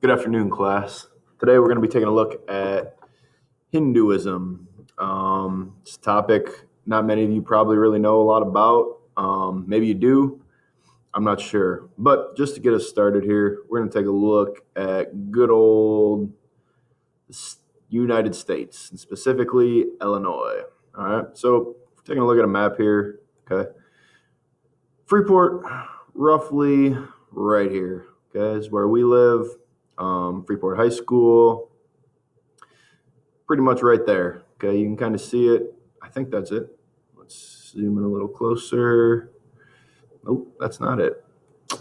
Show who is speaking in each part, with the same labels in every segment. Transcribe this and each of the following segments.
Speaker 1: Good afternoon, class. Today we're going to be taking a look at Hinduism. It's a topic not many of you probably really know a lot about. Maybe you do. I'm not sure. But just to get us started here, we're going to take a look at good old United States, and specifically Illinois. All right. So taking a look at a map here. Okay. Freeport, roughly right here. Okay, is where we live. Freeport High School, pretty much right there. Okay, you can kind of see it. I think that's it. Let's zoom in a little closer. Nope, that's not it.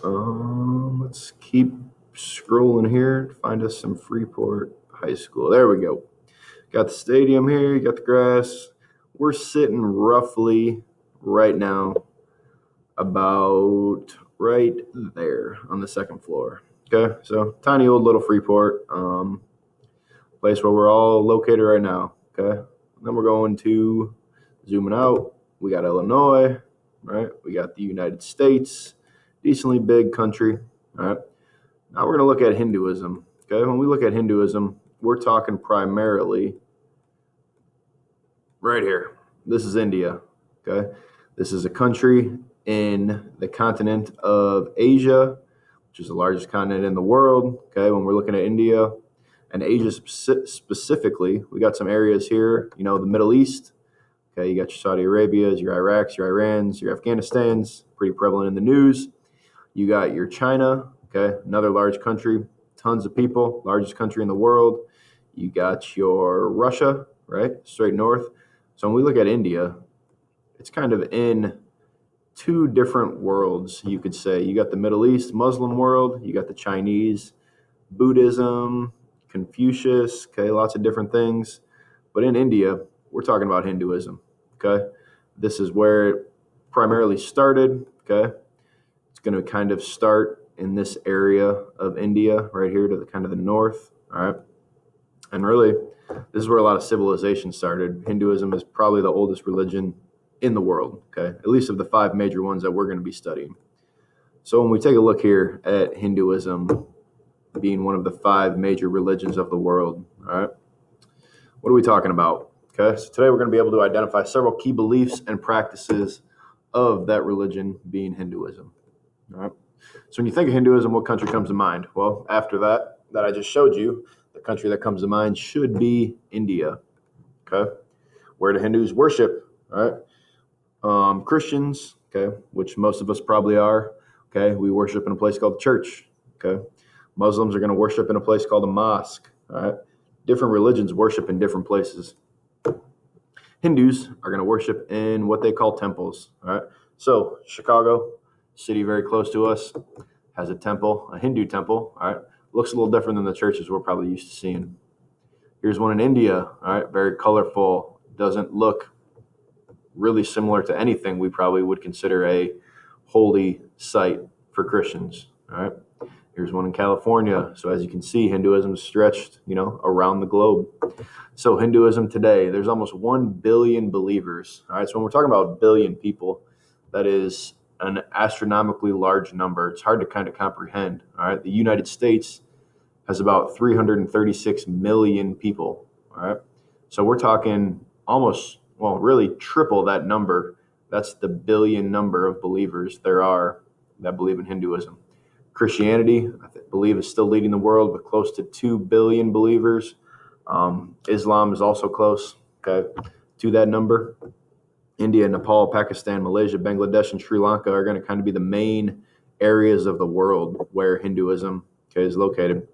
Speaker 1: Let's keep scrolling here to find us some Freeport High School. There we go. Got the stadium here. You got the grass. We're sitting roughly right now about right there on the second floor. Okay, so tiny old little Freeport, place where we're all located right now. Okay, and then we're going to zooming out. We got Illinois, right? We got the United States, decently big country. All right, now we're going to look at Hinduism. Okay, when we look at Hinduism, we're talking primarily right here. This is India. Okay, this is a country in the continent of Asia, which is the largest continent in the world. Okay, when we're looking at India and Asia specifically, we got some areas here, the Middle East. Okay, you got your Saudi Arabias, your Iraqs, your Irans, your Afghanistans, pretty prevalent in the news. You got your China, okay, another large country, tons of people, largest country in the world. You got your Russia, right, straight north. So when we look at India, it's kind of in two different worlds, you could say. You got the Middle East Muslim world, you got the Chinese, Buddhism, Confucius, okay, lots of different things. But in India, we're talking about Hinduism, okay? This is where it primarily started, okay? It's going to kind of start in this area of India right here to the kind of the north, all right? And really, this is where a lot of civilization started. Hinduism is probably the oldest religion in the world, okay, at least of the five major ones that we're going to be studying. So when we take a look here at Hinduism being one of the five major religions of the world, all right, what are we talking about? Okay, so today we're going to be able to identify several key beliefs and practices of that religion being Hinduism. All right, so when you think of Hinduism, what country comes to mind? Well, after that I just showed you, the country that comes to mind should be India. Okay, where the Hindus worship, all right? Christians, okay, which most of us probably are, okay, we worship in a place called the church, okay. Muslims are going to worship in a place called a mosque, all right. Different religions worship in different places. Hindus are going to worship in what they call temples, all right. So Chicago, city very close to us, has a temple, a Hindu temple, all right. Looks a little different than the churches we're probably used to seeing. Here's one in India, all right, very colorful, doesn't look really similar to anything we probably would consider a holy site for Christians. All right. Here's one in California. So as you can see, Hinduism is stretched, around the globe. So Hinduism today, there's almost 1 billion believers. All right. So when we're talking about a billion people, that is an astronomically large number. It's hard to kind of comprehend. All right. The United States has about 336 million people. All right. So we're talking really triple that number. That's the billion number of believers there are that believe in Hinduism. Christianity, I believe, is still leading the world with close to 2 billion believers. Islam is also close, okay, to that number. India, Nepal, Pakistan, Malaysia, Bangladesh, and Sri Lanka are going to kind of be the main areas of the world where Hinduism, okay, is located.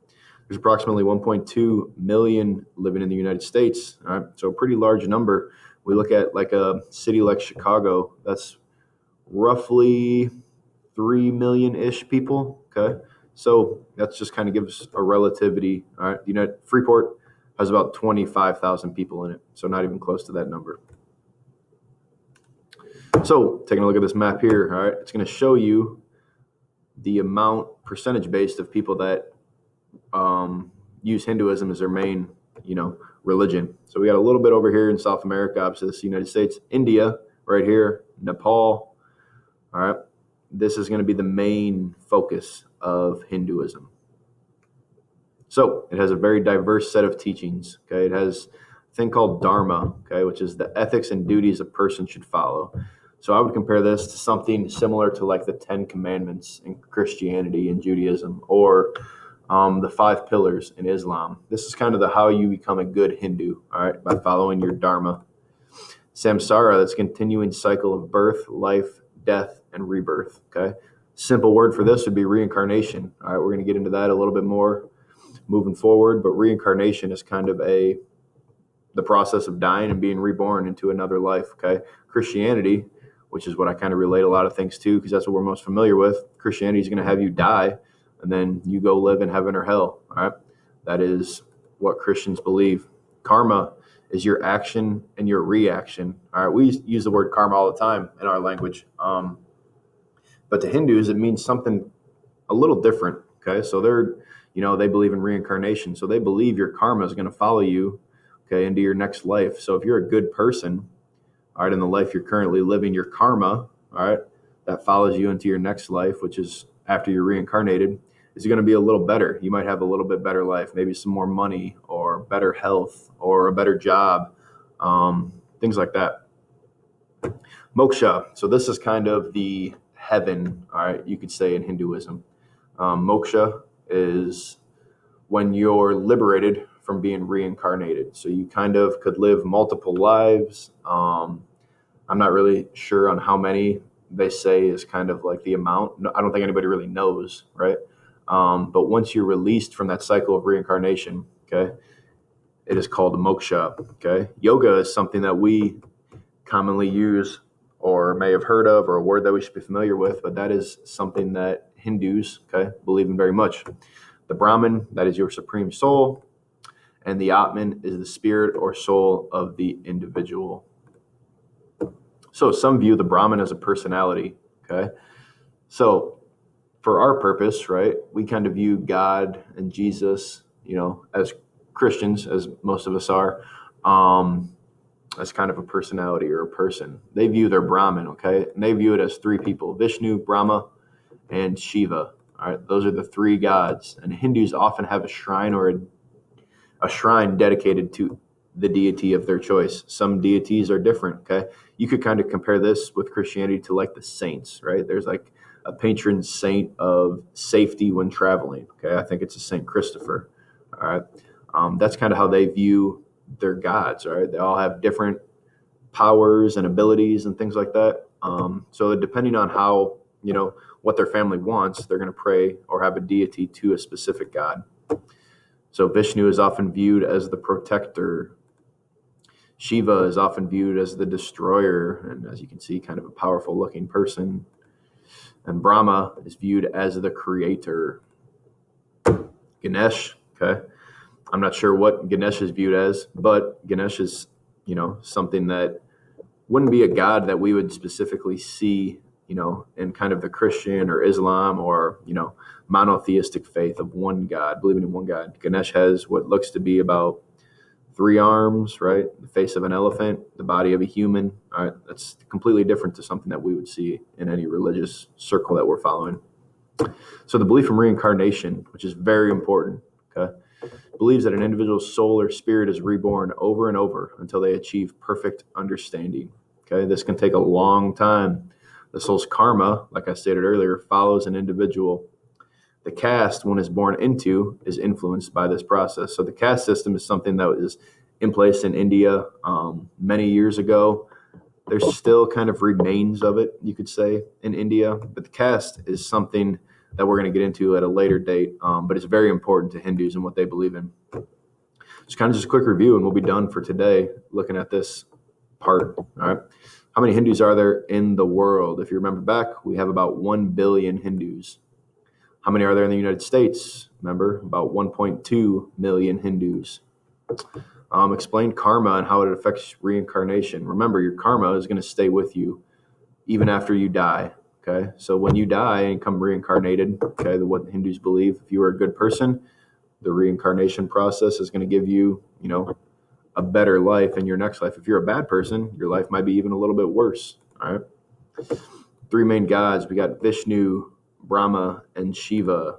Speaker 1: There's approximately 1.2 million living in the United States, all right, so a pretty large number. We look at like a city like Chicago, that's roughly 3 million-ish people, okay? So that's just kind of gives a relativity, all right? Freeport has about 25,000 people in it, so not even close to that number. So taking a look at this map here, all right, it's going to show you the amount percentage-based of people that use Hinduism as their main, religion. So we got a little bit over here in South America, obviously this is the United States, India right here, Nepal. All right. This is going to be the main focus of Hinduism. So it has a very diverse set of teachings. Okay, it has a thing called dharma, okay, which is the ethics and duties a person should follow. So I would compare this to something similar to like the Ten Commandments in Christianity and Judaism, or the five pillars in Islam. This is kind of the how you become a good Hindu, all right, by following your dharma. Samsara, that's a continuing cycle of birth, life, death, and rebirth. Okay, simple word for this would be reincarnation. All right, we're going to get into that a little bit more moving forward, but reincarnation is kind of the process of dying and being reborn into another life. Okay, Christianity, which is what I kind of relate a lot of things to, because that's what we're most familiar with. Christianity is going to have you die, and then you go live in heaven or hell. All right, that is what Christians believe. Karma is your action and your reaction. All right, we use the word karma all the time in our language, but to Hindus it means something a little different. Okay, so they believe in reincarnation, so they believe your karma is going to follow you, okay, into your next life. So if you're a good person, all right, in the life you're currently living, your karma, all right, that follows you into your next life, which is after you're reincarnated, is going to be a little better. You might have a little bit better life, maybe some more money or better health or a better job, things like that. Moksha. So this is kind of the heaven, all right, you could say in Hinduism. Moksha is when you're liberated from being reincarnated. So you kind of could live multiple lives. I'm not really sure on how many they say is kind of like the amount. I don't think anybody really knows, right? But once you're released from that cycle of reincarnation, okay, it is called moksha. Okay, yoga is something that we commonly use or may have heard of, or a word that we should be familiar with, but that is something that Hindus, okay, believe in very much. The Brahman, that is your supreme soul, and the Atman is the spirit or soul of the individual. So some view the Brahman as a personality, okay? So for our purpose, right, we kind of view God and Jesus, as Christians, as most of us are, as kind of a personality or a person. They view their Brahman, okay? And they view it as three people: Vishnu, Brahma, and Shiva. All right, those are the three gods. And Hindus often have a shrine or a shrine dedicated to the deity of their choice. Some deities are different, okay? You could kind of compare this with Christianity to like the saints, right? There's like a patron saint of safety when traveling, okay? I think it's a Saint Christopher, all right? That's kind of how they view their gods, right? They all have different powers and abilities and things like that. So depending on how, what their family wants, they're going to pray or have a deity to a specific god. So Vishnu is often viewed as the protector. Shiva is often viewed as the destroyer, and as you can see, kind of a powerful looking person. And Brahma is viewed as the creator. Ganesh, okay, I'm not sure what Ganesh is viewed as, but Ganesh is, something that wouldn't be a god that we would specifically see, in kind of the Christian or Islam or, monotheistic faith of one God, believing in one God. Ganesh has what looks to be about 3 arms, right? The face of an elephant, the body of a human. All right, that's completely different to something that we would see in any religious circle that we're following. So the belief in reincarnation, which is very important, okay, believes that an individual's soul or spirit is reborn over and over until they achieve perfect understanding. Okay, this can take a long time. The soul's karma, like I stated earlier, follows an individual. The caste one is born into is influenced by this process. So the caste system is something that was in place in India many years ago. There's still kind of remains of it, you could say, in India. But the caste is something that we're going to get into at a later date, but it's very important to Hindus and what they believe in. It's kind of just a quick review, and we'll be done for today looking at this part. All right. How many Hindus are there in the world? If you remember back, we have about 1 billion Hindus. How many are there in the United States? Remember, about 1.2 million Hindus. Explain karma and how it affects reincarnation. Remember, your karma is going to stay with you even after you die. Okay, so when you die and come reincarnated, okay, what the Hindus believe, if you were a good person, the reincarnation process is going to give you, a better life in your next life. If you're a bad person, your life might be even a little bit worse. All right. 3 main gods. We got Vishnu, Brahma, and Shiva.